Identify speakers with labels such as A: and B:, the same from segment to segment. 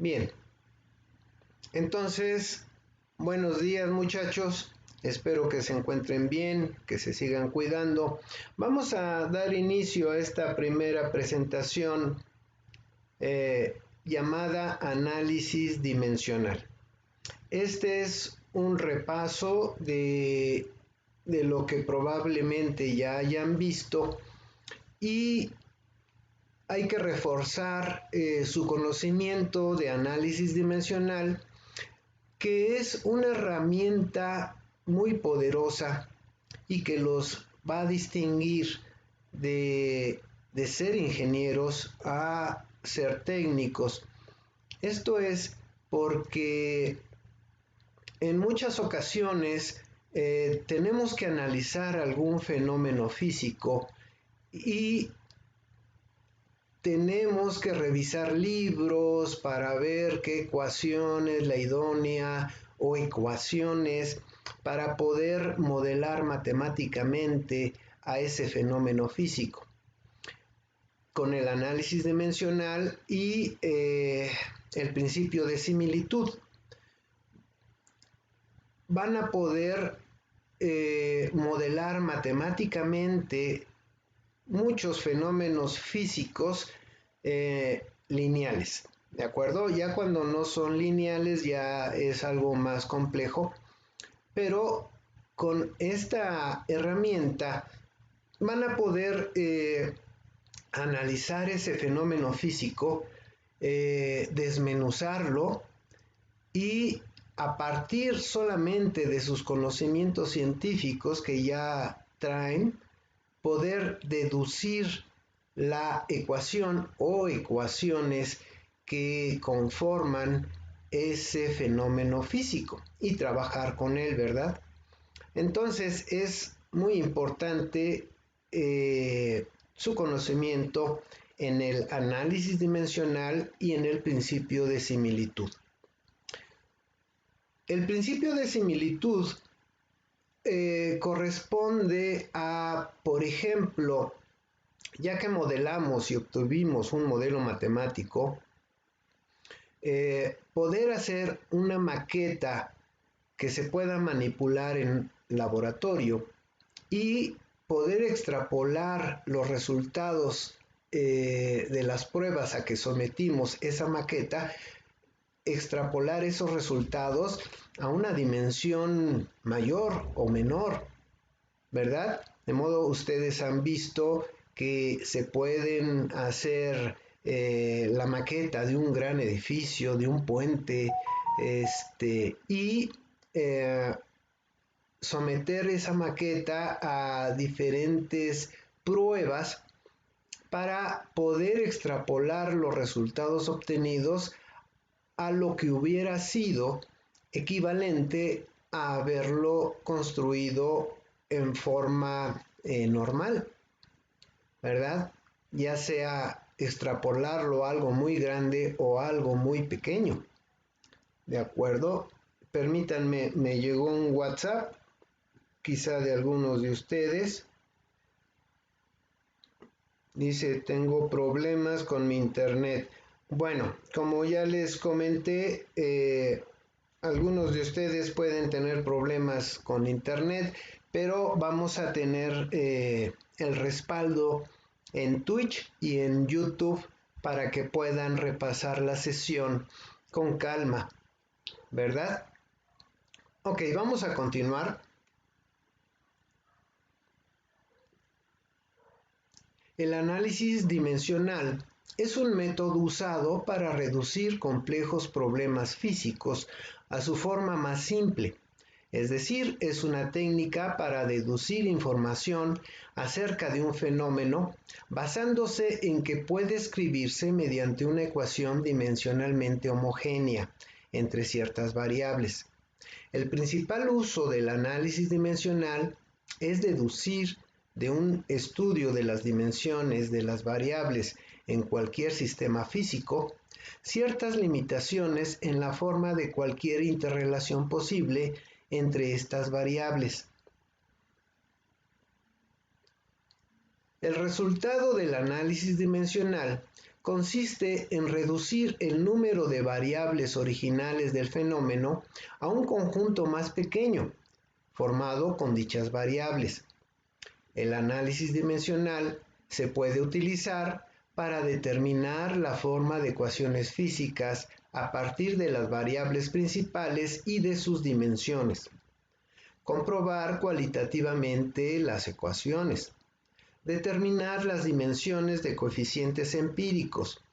A: Bien, entonces, buenos días muchachos, espero que se encuentren bien, que se sigan cuidando. Vamos a dar inicio a esta primera presentación llamada análisis dimensional. Este es un repaso de lo que probablemente ya hayan visto y hay que reforzar su conocimiento de análisis dimensional, que es una herramienta muy poderosa y que los va a distinguir de ser ingenieros a ser técnicos. Esto es porque en muchas ocasiones tenemos que analizar algún fenómeno físico y tenemos que revisar libros para ver qué ecuación es la idónea o ecuaciones para poder modelar matemáticamente a ese fenómeno físico. Con el análisis dimensional y el principio de similitud van a poder modelar matemáticamente muchos fenómenos físicos lineales, ¿de acuerdo? Ya cuando no son lineales ya es algo más complejo, pero con esta herramienta van a poder analizar ese fenómeno físico, desmenuzarlo y a partir solamente de sus conocimientos científicos que ya traen, poder deducir la ecuación o ecuaciones que conforman ese fenómeno físico y trabajar con él, ¿verdad? Entonces es muy importante su conocimiento en el análisis dimensional y en el principio de similitud. El principio de similitud corresponde a, por ejemplo, ya que modelamos y obtuvimos un modelo matemático, poder hacer una maqueta que se pueda manipular en laboratorio y poder extrapolar los resultados de las pruebas a que sometimos esa maqueta, extrapolar esos resultados a una dimensión mayor o menor, ¿verdad? De modo, ustedes han visto que se pueden hacer la maqueta de un gran edificio, de un puente, y someter esa maqueta a diferentes pruebas para poder extrapolar los resultados obtenidos a lo que hubiera sido equivalente a haberlo construido en forma normal, ¿verdad? Ya sea extrapolarlo a algo muy grande o algo muy pequeño, ¿de acuerdo? Permítanme, me llegó un WhatsApp, quizá de algunos de ustedes. Dice, tengo problemas con mi internet. Bueno, como ya les comenté, algunos de ustedes pueden tener problemas con internet, pero vamos a tener el respaldo en Twitch y en YouTube para que puedan repasar la sesión con calma, ¿verdad? Ok, vamos a continuar. El análisis dimensional es un método usado para reducir complejos problemas físicos a su forma más simple, es decir, es una técnica para deducir información acerca de un fenómeno basándose en que puede escribirse mediante una ecuación dimensionalmente homogénea entre ciertas variables. El principal uso del análisis dimensional es deducir de un estudio de las dimensiones de las variables en cualquier sistema físico ciertas limitaciones en la forma de cualquier interrelación posible entre estas variables. El resultado del análisis dimensional consiste en reducir el número de variables originales del fenómeno a un conjunto más pequeño, formado con dichas variables. El análisis dimensional se puede utilizar para determinar la forma de ecuaciones físicas a partir de las variables principales y de sus dimensiones. Comprobar cualitativamente las ecuaciones. Determinar las dimensiones de coeficientes empíricos.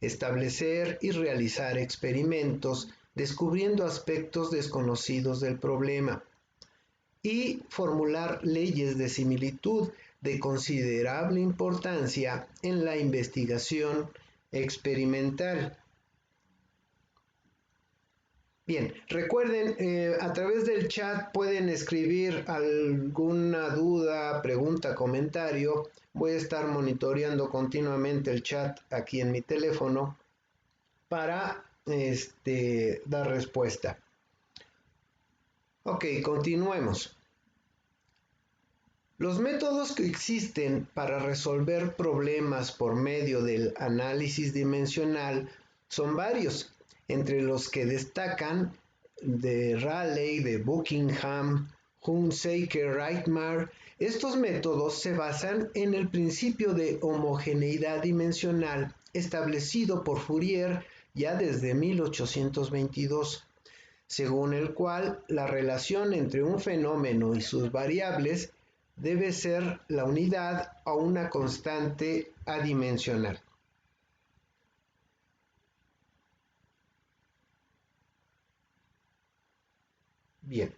A: Establecer y realizar experimentos descubriendo aspectos desconocidos del problema. Y formular leyes de similitud de considerable importancia en la investigación experimental. Bien, recuerden, a través del chat pueden escribir alguna duda, pregunta, comentario. Voy a estar monitoreando continuamente el chat aquí en mi teléfono para dar respuesta. Ok, continuemos. Los métodos que existen para resolver problemas por medio del análisis dimensional son varios, entre los que destacan de Rayleigh, de Buckingham, Hunsaker-Reitmar. Estos métodos se basan en el principio de homogeneidad dimensional establecido por Fourier ya desde 1822, según el cual la relación entre un fenómeno y sus variables debe ser la unidad a una constante adimensional. Bien.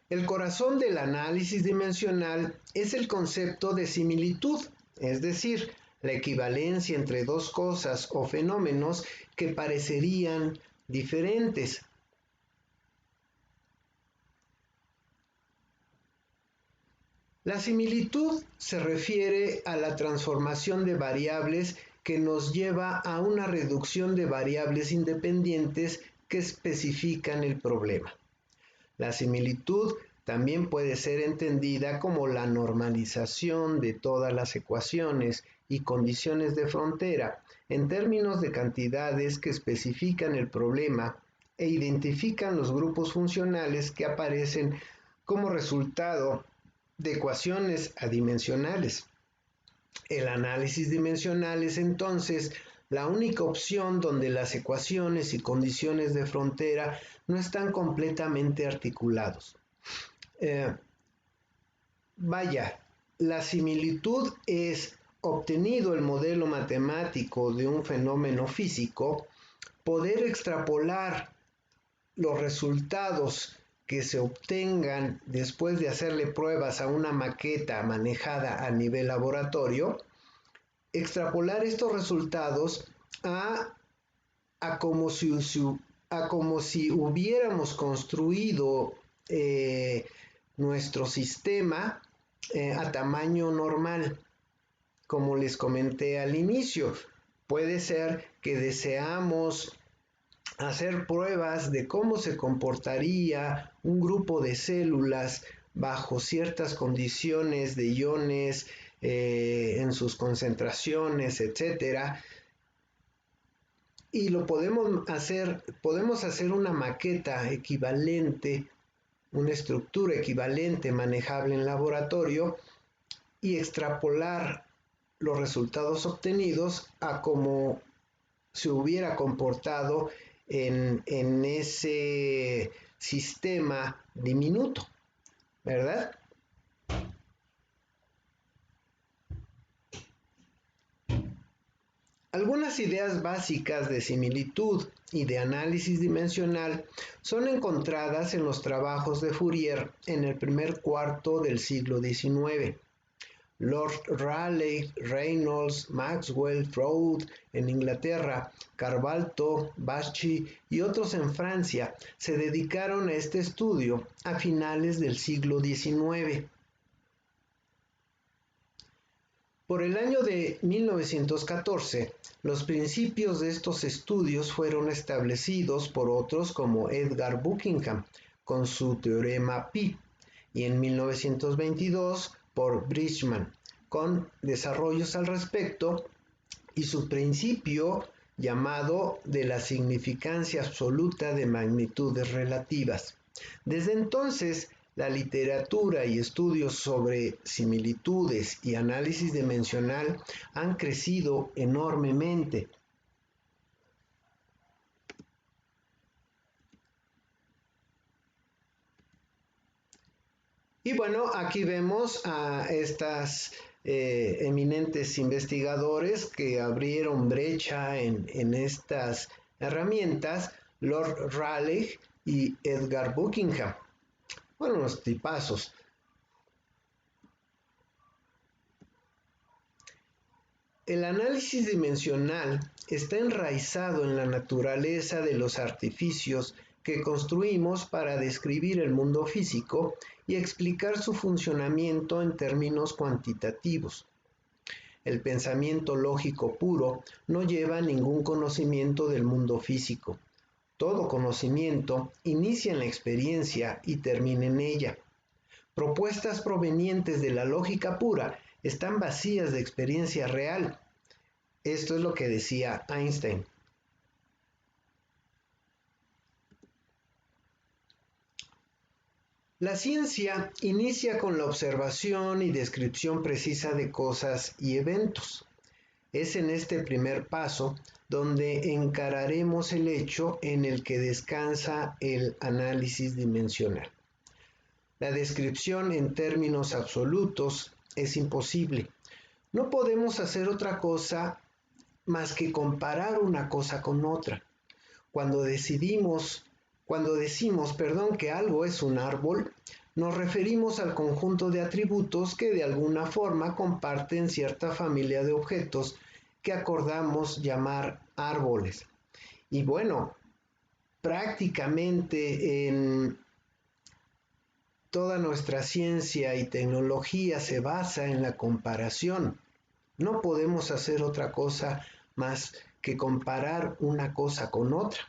A: El corazón del análisis dimensional es el concepto de similitud, es decir, la equivalencia entre dos cosas o fenómenos que parecerían diferentes. La similitud se refiere a la transformación de variables que nos lleva a una reducción de variables independientes que especifican el problema. La similitud también puede ser entendida como la normalización de todas las ecuaciones y condiciones de frontera en términos de cantidades que especifican el problema e identifican los grupos funcionales que aparecen como resultado de ecuaciones adimensionales. El análisis dimensional es entonces la única opción donde las ecuaciones y condiciones de frontera no están completamente articulados. La similitud es, obtenido el modelo matemático de un fenómeno físico, poder extrapolar los resultados que se obtengan después de hacerle pruebas a una maqueta manejada a nivel laboratorio, extrapolar estos resultados a como si hubiéramos construido nuestro sistema a tamaño normal. Como les comenté al inicio, puede ser que deseamos hacer pruebas de cómo se comportaría un grupo de células bajo ciertas condiciones de iones en sus concentraciones, etcétera. Y podemos hacer una maqueta equivalente, una estructura equivalente manejable en laboratorio y extrapolar los resultados obtenidos a cómo se hubiera comportado en ese sistema diminuto, ¿verdad? Algunas ideas básicas de similitud y de análisis dimensional son encontradas en los trabajos de Fourier en el primer cuarto del siglo XIX. Lord Rayleigh, Reynolds, Maxwell, Freud en Inglaterra, Carvalho, Bacci y otros en Francia se dedicaron a este estudio a finales del siglo XIX. Por el año de 1914, los principios de estos estudios fueron establecidos por otros como Edgar Buckingham con su teorema Pi, y en 1922 por Bridgman, con desarrollos al respecto y su principio llamado de la significancia absoluta de magnitudes relativas. Desde entonces, la literatura y estudios sobre similitudes y análisis dimensional han crecido enormemente. Y bueno, aquí vemos a estas eminentes investigadores que abrieron brecha en estas herramientas, Lord Rayleigh y Edgar Buckingham. Bueno, unos tipazos. El análisis dimensional está enraizado en la naturaleza de los artificios que construimos para describir el mundo físico y explicar su funcionamiento en términos cuantitativos. El pensamiento lógico puro no lleva ningún conocimiento del mundo físico. Todo conocimiento inicia en la experiencia y termina en ella. Propuestas provenientes de la lógica pura están vacías de experiencia real. Esto es lo que decía Einstein. La ciencia inicia con la observación y descripción precisa de cosas y eventos. Es en este primer paso donde encararemos el hecho en el que descansa el análisis dimensional. La descripción en términos absolutos es imposible. No podemos hacer otra cosa más que comparar una cosa con otra. Cuando decimos, que algo es un árbol, nos referimos al conjunto de atributos que de alguna forma comparten cierta familia de objetos que acordamos llamar árboles. Y bueno, prácticamente en toda nuestra ciencia y tecnología se basa en la comparación. No podemos hacer otra cosa más que comparar una cosa con otra.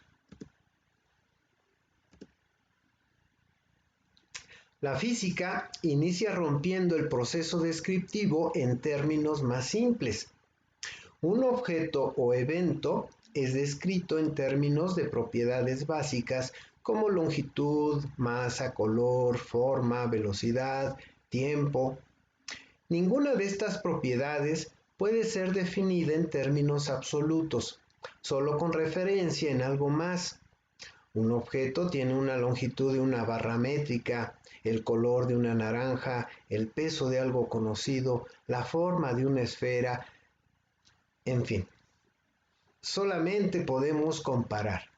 A: La física inicia rompiendo el proceso descriptivo en términos más simples. Un objeto o evento es descrito en términos de propiedades básicas como longitud, masa, color, forma, velocidad, tiempo. Ninguna de estas propiedades puede ser definida en términos absolutos, solo con referencia en algo más. Un objeto tiene una longitud de una barra métrica, el color de una naranja, el peso de algo conocido, la forma de una esfera, en fin. Solamente podemos comparar.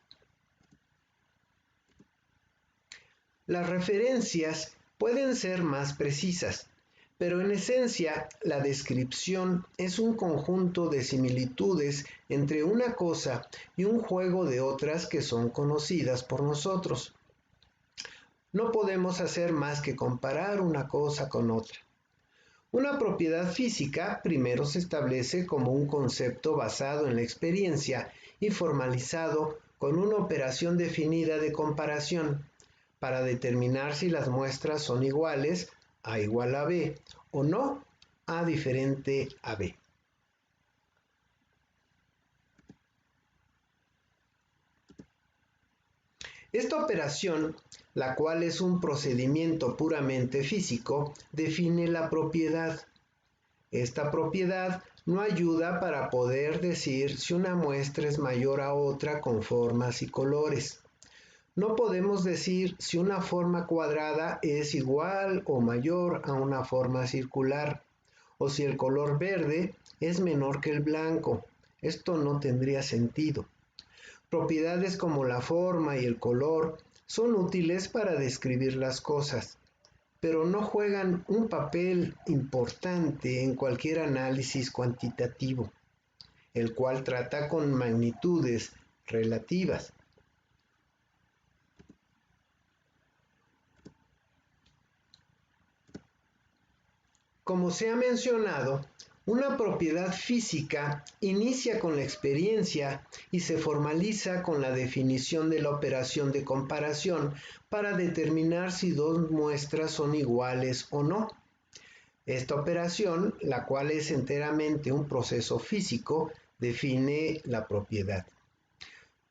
A: Las referencias pueden ser más precisas, pero en esencia la descripción es un conjunto de similitudes entre una cosa y un juego de otras que son conocidas por nosotros. No podemos hacer más que comparar una cosa con otra. Una propiedad física primero se establece como un concepto basado en la experiencia y formalizado con una operación definida de comparación para determinar si las muestras son iguales A igual a B o no A diferente a B. Esta operación, la cual es un procedimiento puramente físico, define la propiedad. Esta propiedad no ayuda para poder decir si una muestra es mayor a otra con formas y colores. No podemos decir si una forma cuadrada es igual o mayor a una forma circular, o si el color verde es menor que el blanco. Esto no tendría sentido. Propiedades como la forma y el color son útiles para describir las cosas, pero no juegan un papel importante en cualquier análisis cuantitativo, el cual trata con magnitudes relativas. Como se ha mencionado, una propiedad física inicia con la experiencia y se formaliza con la definición de la operación de comparación para determinar si dos muestras son iguales o no. Esta operación, la cual es enteramente un proceso físico, define la propiedad.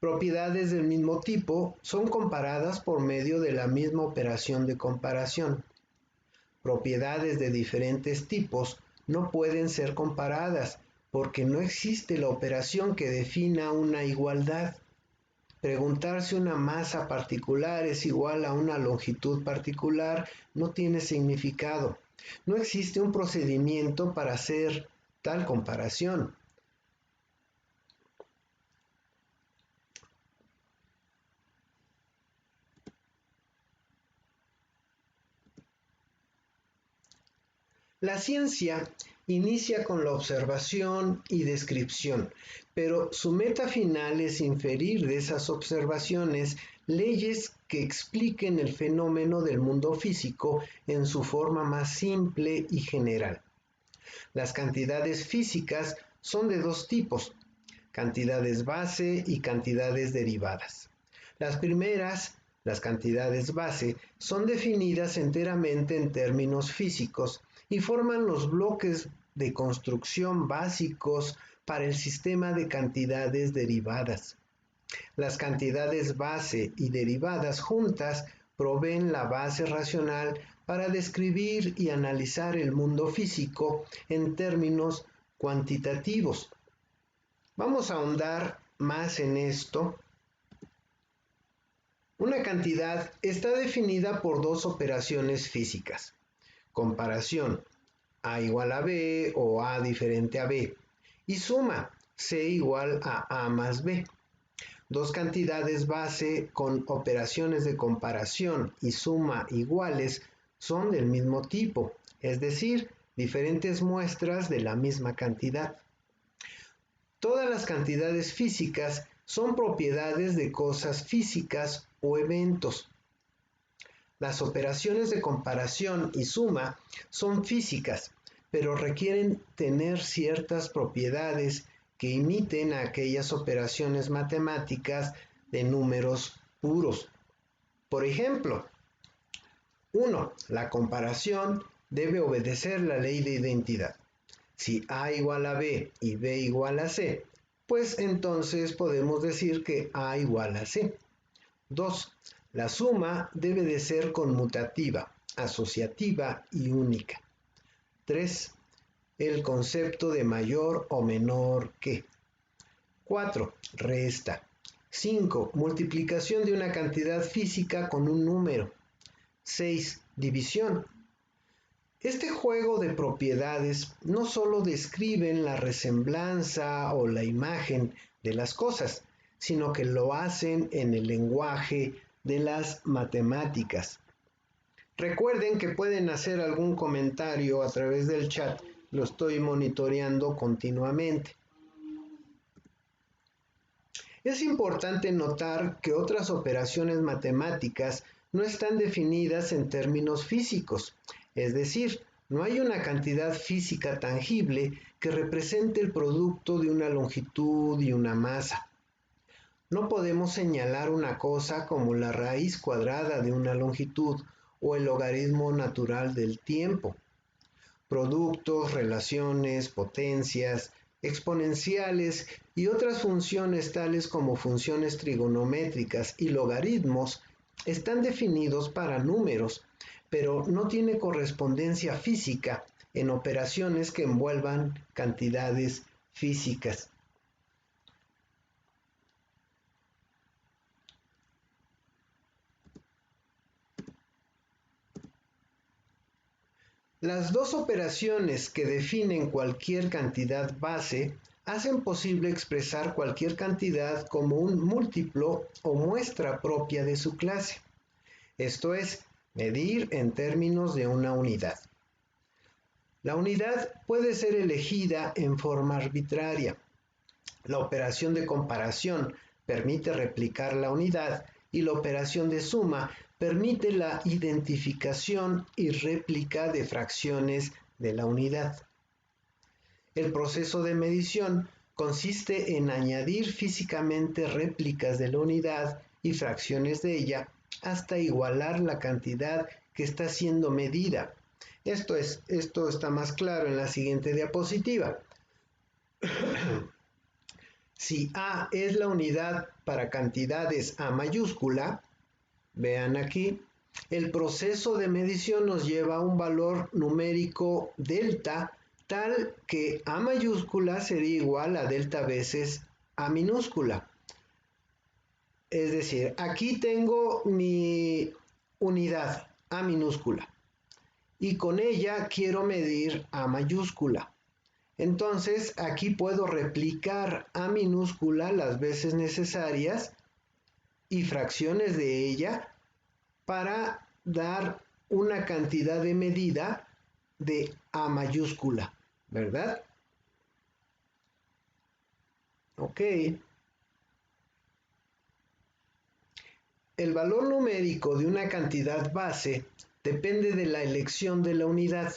A: Propiedades del mismo tipo son comparadas por medio de la misma operación de comparación. Propiedades de diferentes tipos no pueden ser comparadas porque no existe la operación que defina una igualdad. Preguntar si una masa particular es igual a una longitud particular no tiene significado. No existe un procedimiento para hacer tal comparación. La ciencia inicia con la observación y descripción, pero su meta final es inferir de esas observaciones leyes que expliquen el fenómeno del mundo físico en su forma más simple y general. Las cantidades físicas son de dos tipos: cantidades base y cantidades derivadas. Las primeras, las cantidades base, son definidas enteramente en términos físicos y forman los bloques de construcción básicos para el sistema de cantidades derivadas. Las cantidades base y derivadas juntas proveen la base racional para describir y analizar el mundo físico en términos cuantitativos. Vamos a ahondar más en esto. Una cantidad está definida por dos operaciones físicas: comparación, A igual a B o A diferente a B, y suma, C igual a A más B. Dos cantidades base con operaciones de comparación y suma iguales son del mismo tipo, es decir, diferentes muestras de la misma cantidad. Todas las cantidades físicas son propiedades de cosas físicas o eventos. Las operaciones de comparación y suma son físicas, pero requieren tener ciertas propiedades que imiten a aquellas operaciones matemáticas de números puros. Por ejemplo, 1. La comparación debe obedecer la ley de identidad. Si A igual a B y B igual a C, pues entonces podemos decir que A igual a C. 2. La suma debe de ser conmutativa, asociativa y única. 3. El concepto de mayor o menor que. 4. Resta. 5. Multiplicación de una cantidad física con un número. 6. División. Este juego de propiedades no solo describen la resemblanza o la imagen de las cosas, sino que lo hacen en el lenguaje de las matemáticas. Recuerden que pueden hacer algún comentario a través del chat, lo estoy monitoreando continuamente. Es importante notar que otras operaciones matemáticas no están definidas en términos físicos, es decir, no hay una cantidad física tangible que represente el producto de una longitud y una masa. No podemos señalar una cosa como la raíz cuadrada de una longitud o el logaritmo natural del tiempo. Productos, relaciones, potencias, exponenciales y otras funciones tales como funciones trigonométricas y logaritmos están definidos para números, pero no tiene correspondencia física en operaciones que envuelvan cantidades físicas. Las dos operaciones que definen cualquier cantidad base hacen posible expresar cualquier cantidad como un múltiplo o muestra propia de su clase, esto es, medir en términos de una unidad. La unidad puede ser elegida en forma arbitraria. La operación de comparación permite replicar la unidad y la operación de suma permite la identificación y réplica de fracciones de la unidad. El proceso de medición consiste en añadir físicamente réplicas de la unidad y fracciones de ella hasta igualar la cantidad que está siendo medida. Esto está más claro en la siguiente diapositiva. Si A es la unidad para cantidades A mayúscula, vean aquí, el proceso de medición nos lleva a un valor numérico delta tal que A mayúscula sería igual a delta veces A minúscula. Es decir, aquí tengo mi unidad A minúscula y con ella quiero medir A mayúscula. Entonces aquí puedo replicar A minúscula las veces necesarias y fracciones de ella para dar una cantidad de medida de A mayúscula, ¿verdad? Ok. El valor numérico de una cantidad base depende de la elección de la unidad,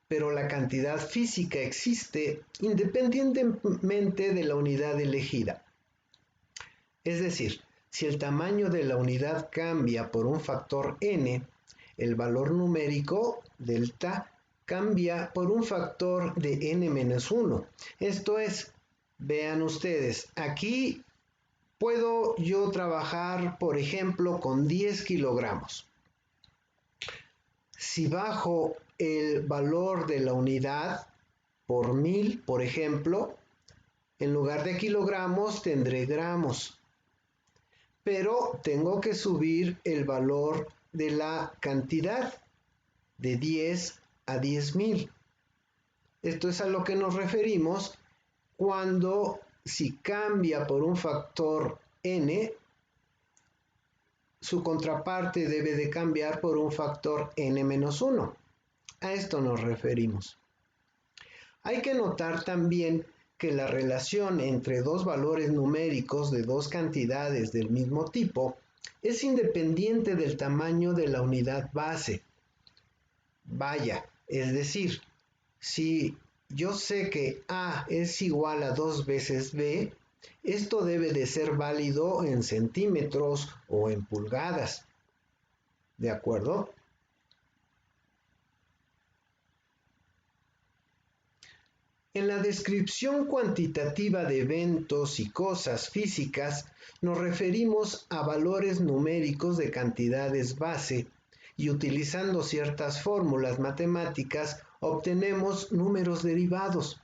A: pero la cantidad física existe independientemente de la unidad elegida. Es decir, si el tamaño de la unidad cambia por un factor n, el valor numérico delta cambia por un factor de n-1. Esto es, vean ustedes, aquí puedo yo trabajar, por ejemplo, con 10 kilogramos. Si bajo el valor de la unidad por 1000, por ejemplo, en lugar de kilogramos tendré gramos. Pero tengo que subir el valor de la cantidad de 10 a 10.000. Esto es a lo que nos referimos cuando si cambia por un factor n, su contraparte debe de cambiar por un factor n-1. A esto nos referimos. Hay que notar también que la relación entre dos valores numéricos de dos cantidades del mismo tipo es independiente del tamaño de la unidad base. Vaya, es decir, si yo sé que A es igual a 2 veces B, esto debe de ser válido en centímetros o en pulgadas. ¿De acuerdo? En la descripción cuantitativa de eventos y cosas físicas, nos referimos a valores numéricos de cantidades base y utilizando ciertas fórmulas matemáticas obtenemos números derivados.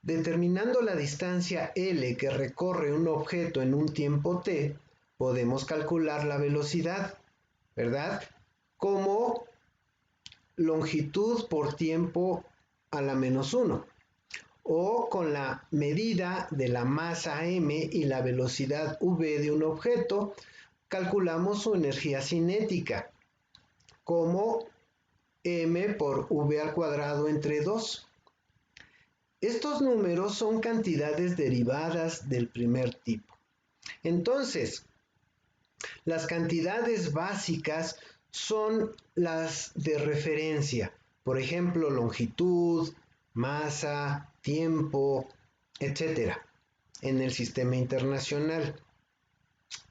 A: Determinando la distancia L que recorre un objeto en un tiempo t, podemos calcular la velocidad, ¿verdad? Como longitud por tiempo a la -1, o con la medida de la masa m y la velocidad v de un objeto, calculamos su energía cinética, como m por v al cuadrado entre 2. Estos números son cantidades derivadas del primer tipo. Entonces, las cantidades básicas son las de referencia, por ejemplo, longitud, masa, tiempo, etc., en el sistema internacional.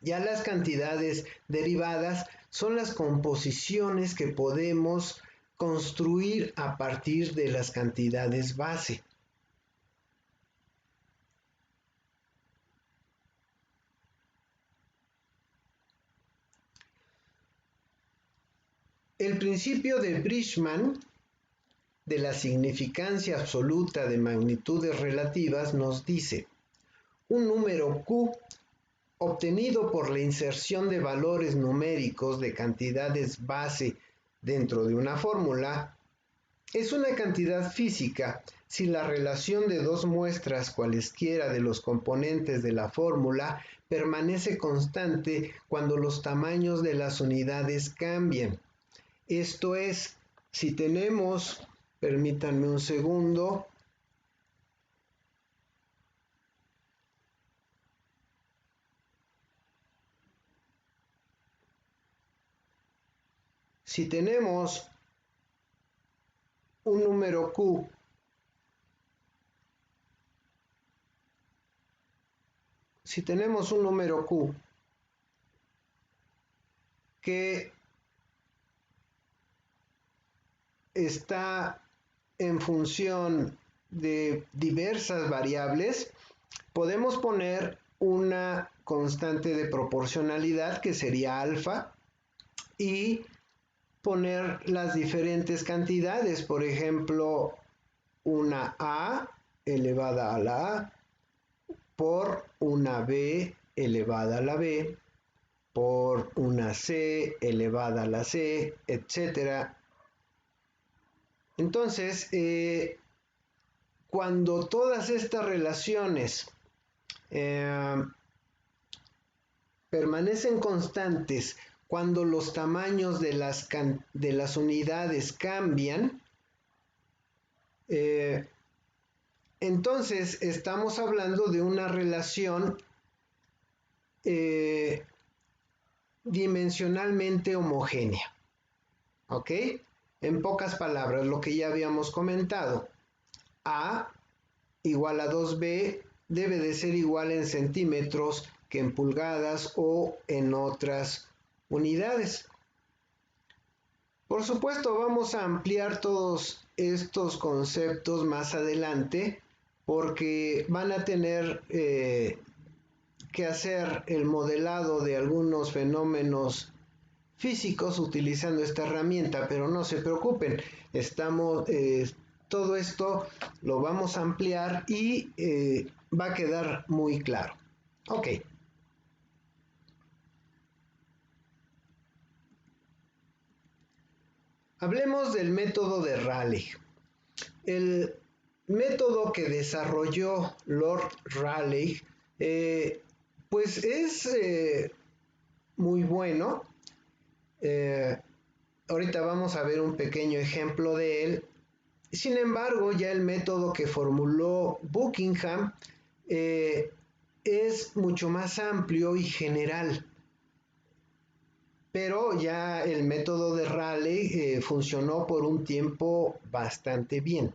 A: Ya las cantidades derivadas son las composiciones que podemos construir a partir de las cantidades base. El principio de Bridgman de la significancia absoluta de magnitudes relativas nos dice: un número Q obtenido por la inserción de valores numéricos de cantidades base dentro de una fórmula es una cantidad física si la relación de dos muestras cualesquiera de los componentes de la fórmula permanece constante cuando los tamaños de las unidades cambian. Esto es, si tenemos, permítanme un segundo, si tenemos un número Q que está en función de diversas variables, podemos poner una constante de proporcionalidad que sería alfa y poner las diferentes cantidades, por ejemplo, una A elevada a la A por una B elevada a la B por una C elevada a la C, etcétera. Entonces, cuando todas estas relaciones permanecen constantes, cuando los tamaños de las unidades cambian, entonces estamos hablando de una relación dimensionalmente homogénea. ¿Ok? En pocas palabras, lo que ya habíamos comentado, A igual a 2B debe de ser igual en centímetros que en pulgadas o en otras unidades. Por supuesto, vamos a ampliar todos estos conceptos más adelante porque van a tener que hacer el modelado de algunos fenómenos físicos utilizando esta herramienta, pero no se preocupen, todo esto lo vamos a ampliar y va a quedar muy claro. Ok. Hablemos del método de Rayleigh. El método que desarrolló Lord Rayleigh, pues es muy bueno. Ahorita vamos a ver un pequeño ejemplo de él. Sin embargo, ya el método que formuló Buckingham es mucho más amplio y general. Pero ya el método de Rayleigh funcionó por un tiempo bastante bien.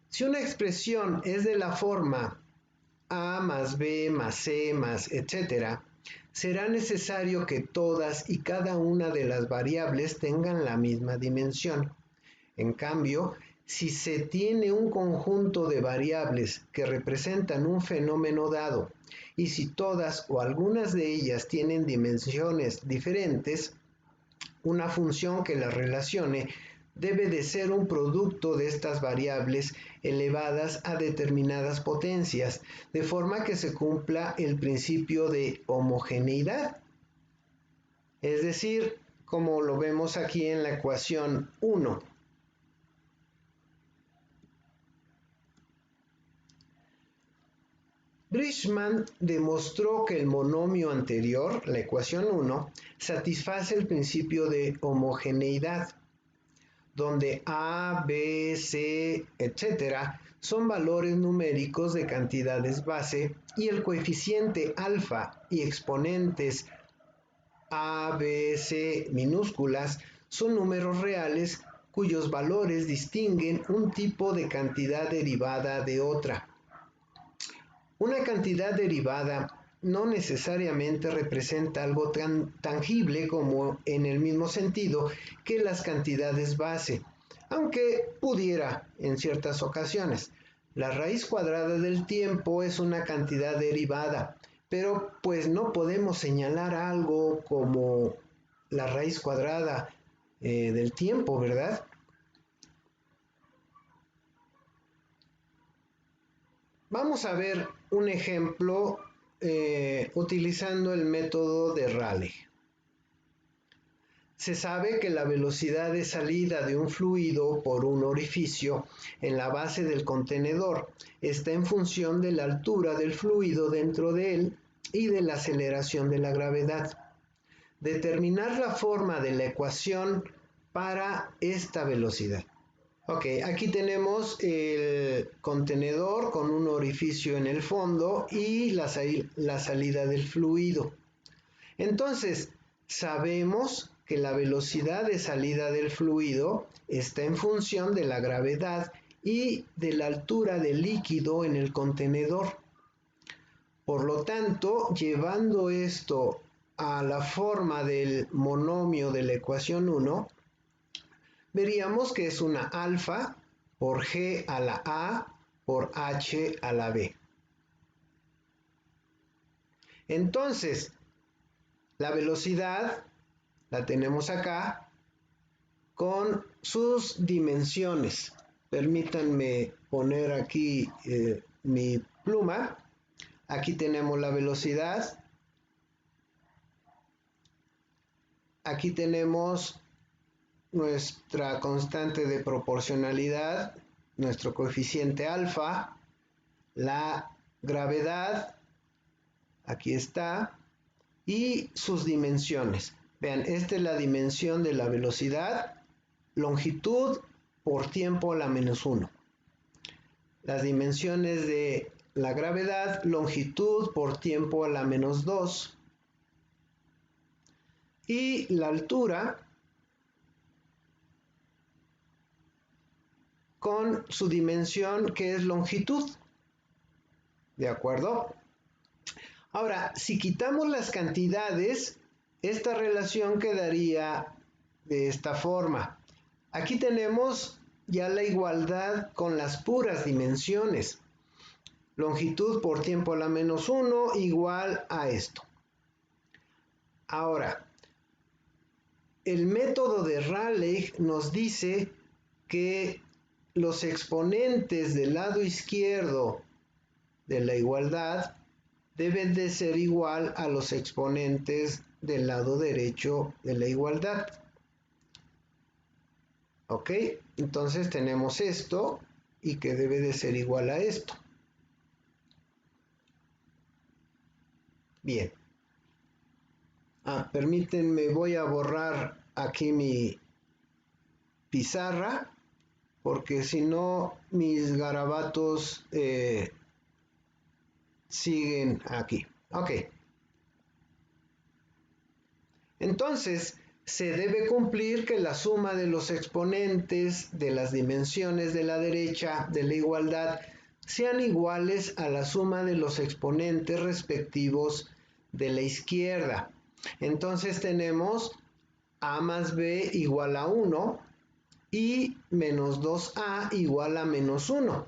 A: Si una expresión es de la forma A más B más C más etcétera, será necesario que todas y cada una de las variables tengan la misma dimensión. En cambio, si se tiene un conjunto de variables que representan un fenómeno dado y si todas o algunas de ellas tienen dimensiones diferentes, una función que las relacione debe de ser un producto de estas variables elevadas a determinadas potencias, de forma que se cumpla el principio de homogeneidad. Es decir, como lo vemos aquí en la ecuación 1. Bridgman demostró que el monomio anterior, la ecuación 1, satisface el principio de homogeneidad, donde A, B, C, etc. son valores numéricos de cantidades base y el coeficiente alfa y exponentes A, B, C minúsculas son números reales cuyos valores distinguen un tipo de cantidad derivada de otra. Una cantidad derivada no necesariamente representa algo tan tangible como en el mismo sentido que las cantidades base, aunque pudiera en ciertas ocasiones. La raíz cuadrada del tiempo es una cantidad derivada, pero pues no podemos señalar algo como la raíz cuadrada del tiempo, ¿verdad? Vamos a ver un ejemplo utilizando el método de Rayleigh. Se sabe que la velocidad de salida de un fluido por un orificio en la base del contenedor está en función de la altura del fluido dentro de él y de la aceleración de la gravedad. Determinar la forma de la ecuación para esta velocidad. Ok, aquí tenemos el contenedor con un orificio en el fondo y la salida del fluido. Entonces, sabemos que la velocidad de salida del fluido está en función de la gravedad y de la altura del líquido en el contenedor. Por lo tanto, llevando esto a la forma del monomio de la ecuación 1, veríamos que es una alfa por G a la A por H a la B. Entonces, la velocidad la tenemos acá con sus dimensiones. Permítanme poner aquí mi pluma. Aquí tenemos la velocidad. Aquí tenemos nuestra constante de proporcionalidad, nuestro coeficiente alfa, la gravedad, aquí está, y sus dimensiones. Vean, esta es la dimensión de la velocidad, longitud por tiempo a la menos 1. Las dimensiones de la gravedad, longitud por tiempo a la menos 2. Y la altura con su dimensión que es longitud. ¿De acuerdo? Ahora, si quitamos las cantidades, esta relación quedaría de esta forma. Aquí tenemos ya la igualdad con las puras dimensiones. Longitud por tiempo a la menos 1 igual a esto. Ahora, el método de Rayleigh nos dice que los exponentes del lado izquierdo de la igualdad deben de ser igual a los exponentes del lado derecho de la igualdad. ¿Ok? Entonces tenemos esto y que debe de ser igual a esto. Bien. Permítanme, voy a borrar aquí mi pizarra porque si no mis garabatos siguen aquí. Ok. Entonces, se debe cumplir que la suma de los exponentes de las dimensiones de la derecha de la igualdad sean iguales a la suma de los exponentes respectivos de la izquierda. Entonces tenemos a más b igual a 1 y menos 2a igual a menos 1.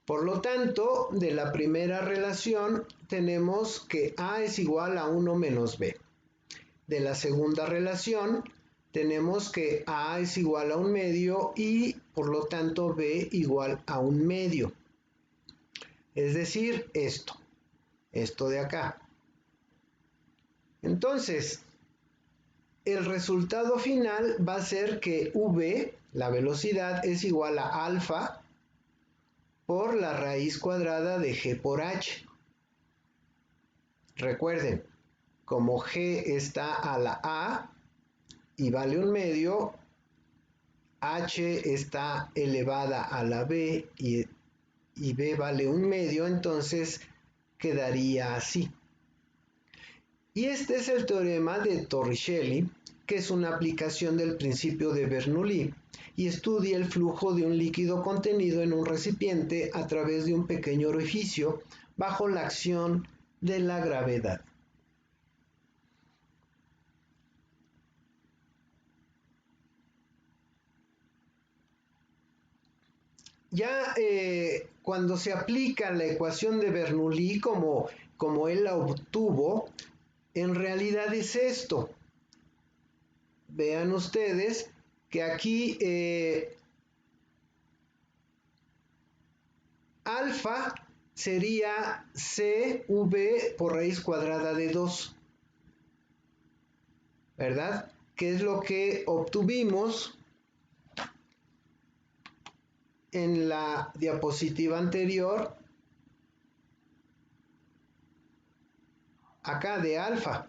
A: Por lo tanto, de la primera relación tenemos que a es igual a 1 menos b. De la segunda relación tenemos que a es igual a 1 medio y por lo tanto b igual a 1 medio. Es decir, esto de acá. Entonces, el resultado final va a ser que v, la velocidad, es igual a alfa por la raíz cuadrada de g por h. Recuerden, como g está a la a y vale 1 medio, h está elevada a la b y b vale 1 medio, entonces quedaría así. Y este es el teorema de Torricelli, que es una aplicación del principio de Bernoulli y estudia el flujo de un líquido contenido en un recipiente a través de un pequeño orificio bajo la acción de la gravedad. Ya cuando se aplica la ecuación de Bernoulli como él la obtuvo, en realidad es esto. Vean ustedes que aquí alfa sería CV por raíz cuadrada de 2, ¿verdad? Que es lo que obtuvimos en la diapositiva anterior, acá de alfa.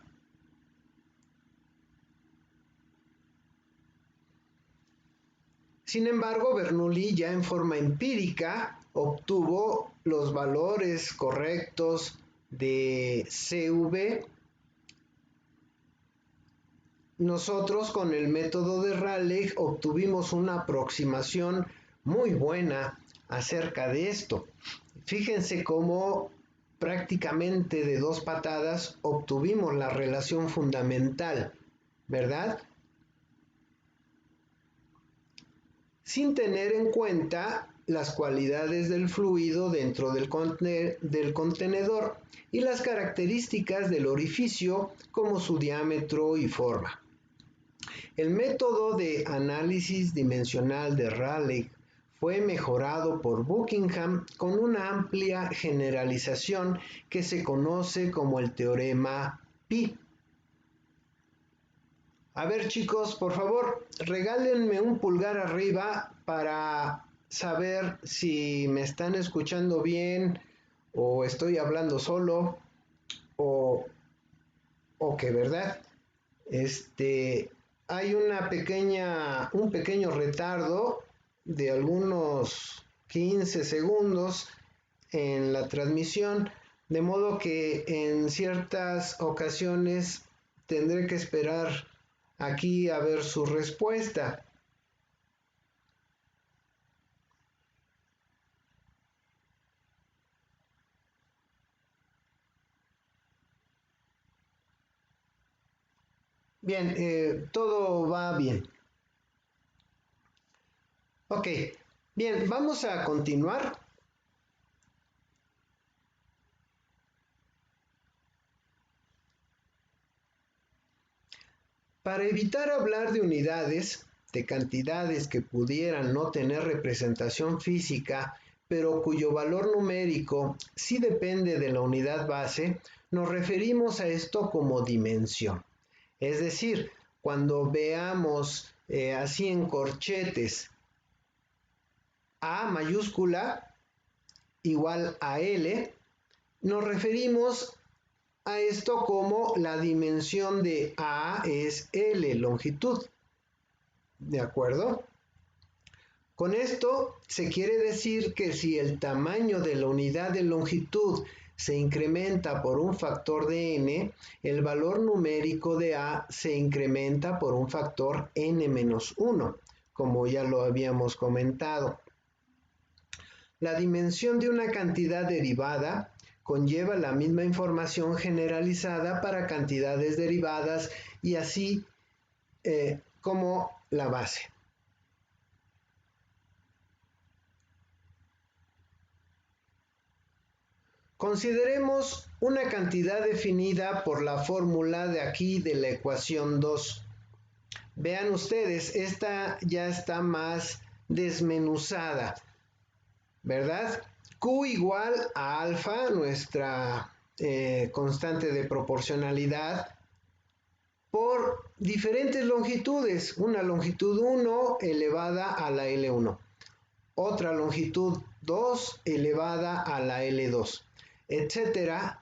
A: Sin embargo, Bernoulli ya en forma empírica obtuvo los valores correctos de CV. Nosotros con el método de Rayleigh obtuvimos una aproximación muy buena acerca de esto. Fíjense cómo prácticamente de 2 patadas obtuvimos la relación fundamental, ¿verdad? sin tener en cuenta las cualidades del fluido dentro del contenedor y las características del orificio como su diámetro y forma. El método de análisis dimensional de Rayleigh fue mejorado por Buckingham con una amplia generalización que se conoce como el teorema Pi. A ver, chicos, por favor, regálenme un pulgar arriba para saber si me están escuchando bien o estoy hablando solo o que, ¿verdad? Hay un pequeño retardo de algunos 15 segundos en la transmisión, de modo que en ciertas ocasiones tendré que esperar aquí a ver su respuesta. Bien, todo va bien. Ok, bien, vamos a continuar. Para evitar hablar de unidades, de cantidades que pudieran no tener representación física, pero cuyo valor numérico sí depende de la unidad base, nos referimos a esto como dimensión. Es decir, cuando veamos así en corchetes A mayúscula igual a L, nos referimos a esto como la dimensión de A es L, longitud. ¿De acuerdo? Con esto se quiere decir que si el tamaño de la unidad de longitud se incrementa por un factor de n, el valor numérico de A se incrementa por un factor n-1, como ya lo habíamos comentado. La dimensión de una cantidad derivada conlleva la misma información generalizada para cantidades derivadas y así como la base. Consideremos una cantidad definida por la fórmula de aquí de la ecuación 2. Vean ustedes, esta ya está más desmenuzada, ¿verdad? Q igual a alfa, nuestra constante de proporcionalidad, por diferentes longitudes. Una longitud 1 elevada a la L1, otra longitud 2 elevada a la L2, etcétera,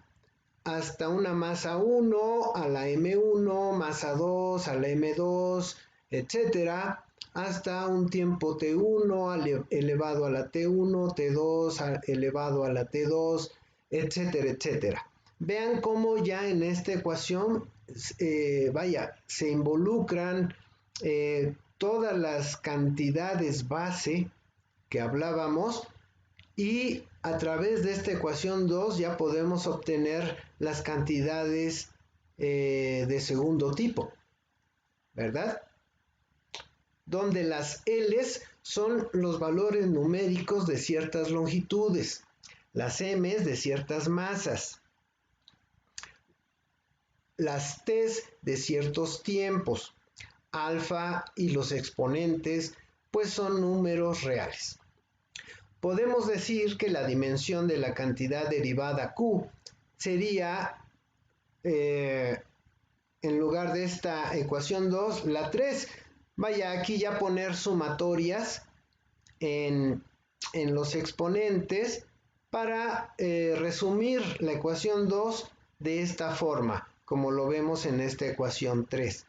A: hasta una masa 1 a la M1, masa 2 a la M2, etcétera, hasta un tiempo T1 elevado a la T1, T2 elevado a la T2, etcétera, etcétera. Vean cómo ya en esta ecuación, se involucran todas las cantidades base que hablábamos, y a través de esta ecuación 2 ya podemos obtener las cantidades de segundo tipo, ¿verdad? Donde las L's son los valores numéricos de ciertas longitudes, las M's de ciertas masas, las T's de ciertos tiempos, alfa y los exponentes pues son números reales. Podemos decir que la dimensión de la cantidad derivada Q sería, en lugar de esta ecuación 2, la 3. Vaya, aquí ya poner sumatorias en los exponentes para resumir la ecuación 2 de esta forma, como lo vemos en esta ecuación 3.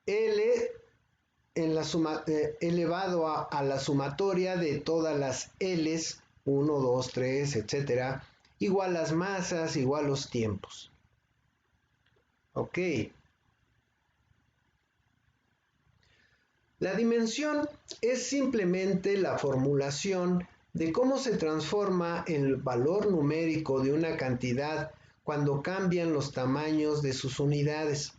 A: L elevado a la sumatoria de todas las L's, 1, 2, 3, etcétera, igual las masas, igual los tiempos. Ok. La dimensión es simplemente la formulación de cómo se transforma el valor numérico de una cantidad cuando cambian los tamaños de sus unidades.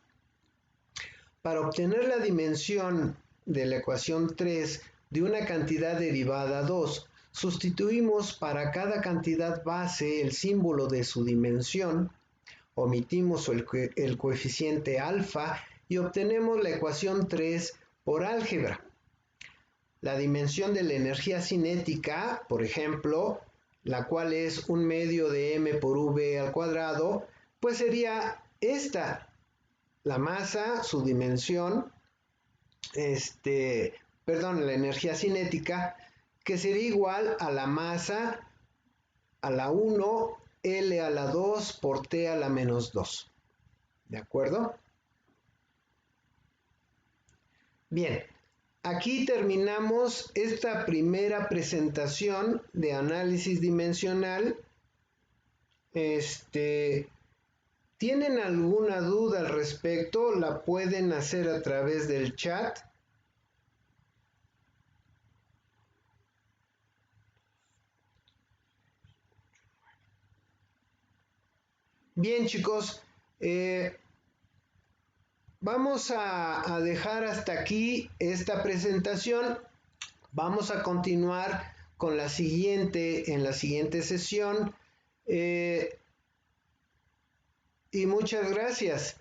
A: Para obtener la dimensión de la ecuación 3, de una cantidad derivada 2. Sustituimos para cada cantidad base el símbolo de su dimensión, omitimos el coeficiente alfa y obtenemos la ecuación 3 por álgebra. La dimensión de la energía cinética, por ejemplo, la cual es 1/2 de m por v al cuadrado, pues sería esta, la masa, su dimensión, la energía cinética, que sería igual a la masa a la 1, L a la 2 por T a la menos 2. ¿De acuerdo? Bien, aquí terminamos esta primera presentación de análisis dimensional. ¿Tienen alguna duda al respecto? La pueden hacer a través del chat. Bien, chicos, vamos a dejar hasta aquí esta presentación. Vamos a continuar con la siguiente en la siguiente sesión. Y muchas gracias.